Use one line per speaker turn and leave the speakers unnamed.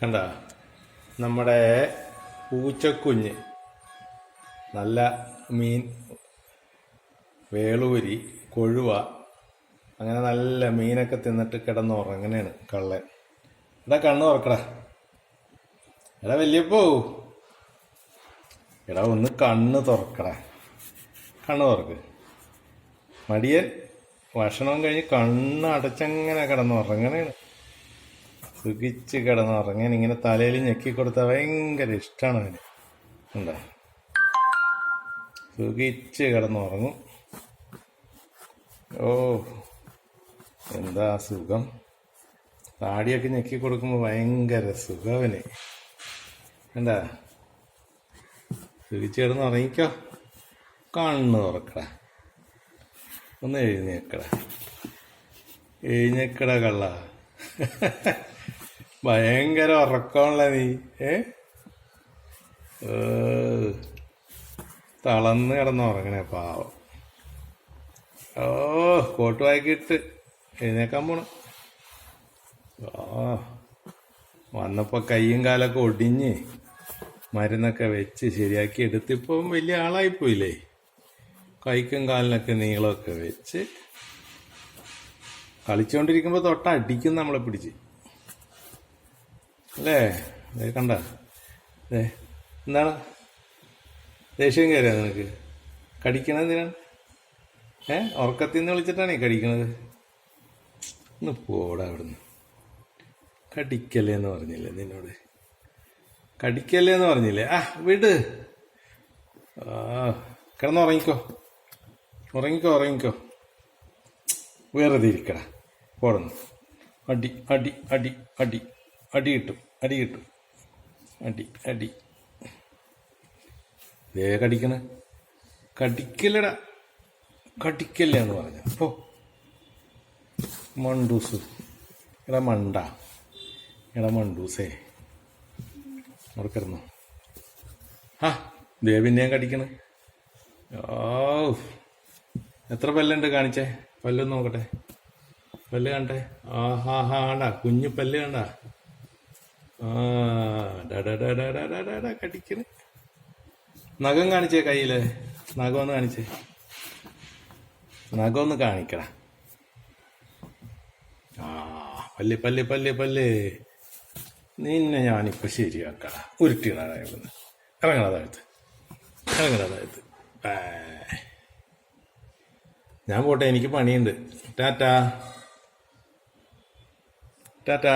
കണ്ട നമ്മുടെ പൂച്ചക്കുഞ്ഞ് നല്ല മീൻ, വേളൂരി, കൊഴുവ, അങ്ങനെ നല്ല മീനൊക്കെ തിന്നിട്ട് കിടന്നുറങ്ങനെയാണ് കള്ളൻ. എടാ കണ്ണ് തുറക്കടാ, എടാ വല്യപ്പോ, എടാ ഒന്ന് കണ്ണ് തുറക്കടാ, കണ്ണ് തുറക്ക്. മടിയൻ ഭക്ഷണം കഴിഞ്ഞ് കണ്ണ് അടച്ചങ്ങനെ കിടന്നുറങ്ങണേണ്. സുഖിച്ച് കിടന്നുറങ്ങാൻ ഇങ്ങനെ തലയിൽ ഞെക്കിക്കൊടുത്താൽ ഭയങ്കര ഇഷ്ടമാണ് അവന്. എന്താ സുഖിച്ച് കിടന്നുറങ്ങും. ഓ എന്താ സുഖം. താടിയൊക്കെ ഞെക്കി കൊടുക്കുമ്പോൾ ഭയങ്കര സുഖം അവന്. എന്താ സുഖിച്ച് കിടന്നുറങ്ങിക്കോ. കണ്ണ് തുറക്കട, ഒന്ന് എഴുന്നേക്കട, എഴുന്നേക്കട കള്ള. ഭയങ്കര ഉറക്കമുള്ള നീ. തളർന്ന് കിടന്നുറങ്ങണേ പാവം. ഓ കോട്ട് വായിക്കിട്ട് എഴുന്നേക്കാൻ പോണം. വന്നപ്പോൾ കയ്യും കാലൊക്കെ ഒടിഞ്ഞ് മരുന്നൊക്കെ വെച്ച് ശരിയാക്കി എടുത്തിപ്പം വലിയ ആളായിപ്പോയില്ലേ. കൈക്കും കാലിനൊക്കെ നീളമൊക്കെ വെച്ച് കളിച്ചുകൊണ്ടിരിക്കുമ്പോൾ തൊട്ടടിക്കും നമ്മളെ പിടിച്ച് അല്ലേ. കണ്ട എന്താണ് ദേഷ്യം കയറിയാ നിനക്ക്? കടിക്കണത് എന്തിനാണ്? ഉറക്കത്തിൽ നിന്ന് വിളിച്ചിട്ടാണ് ഈ കടിക്കണത്. ഒന്ന് പോടാ അവിടുന്ന്. കടിക്കല്ലേ എന്ന് പറഞ്ഞില്ലേ നിന്നോട്? കടിക്കല്ലേ എന്ന് പറഞ്ഞില്ലേ? വിട്. കിടന്നുറങ്ങിക്കോ, ഉറങ്ങിക്കോ, ഉറങ്ങിക്കോ. വെറുതെ ഇരിക്കടാ, പോടുന്നു. അടി അടി അടി അടി അടി കിട്ടും, അടി കിട്ടും, അടി അടി. ദേ കടിക്കണ, കടിക്കല്ലടാ, കടിക്കല്ല എന്ന് പറഞ്ഞ പോ മണ്ടൂസ്. എടാ മണ്ട, എടാ മണ്ടൂസേ, അവിടെ കിടന്നു. ദേ പിന്നെയും കടിക്കണ. എത്ര പല്ലുണ്ട് കാണിച്ചേ? പല്ലൊന്ന് നോക്കട്ടെ, പല്ല് കണ്ടേ? കണ്ടാ കുഞ്ഞു പല്ല് കണ്ടാ? കടിക്കണ്. നഖം കാണിച്ചേ കയ്യില്, നഖം ഒന്ന് കാണിച്ചേ, നഖം ഒന്ന് കാണിക്കടാ. പല്ല് പല്ല് പല്ല് പല്ല്. നിന്നെ ഞാനിപ്പോ ശരിയാക്കടാ. ഉരുട്ടിടാതായിരുന്നു. ഇറങ്ങണതായത്, ഇറങ്ങണതായത്. ഞാൻ പോട്ടെ, എനിക്ക് പണിയുണ്ട്. ടാറ്റാ ടാറ്റാ.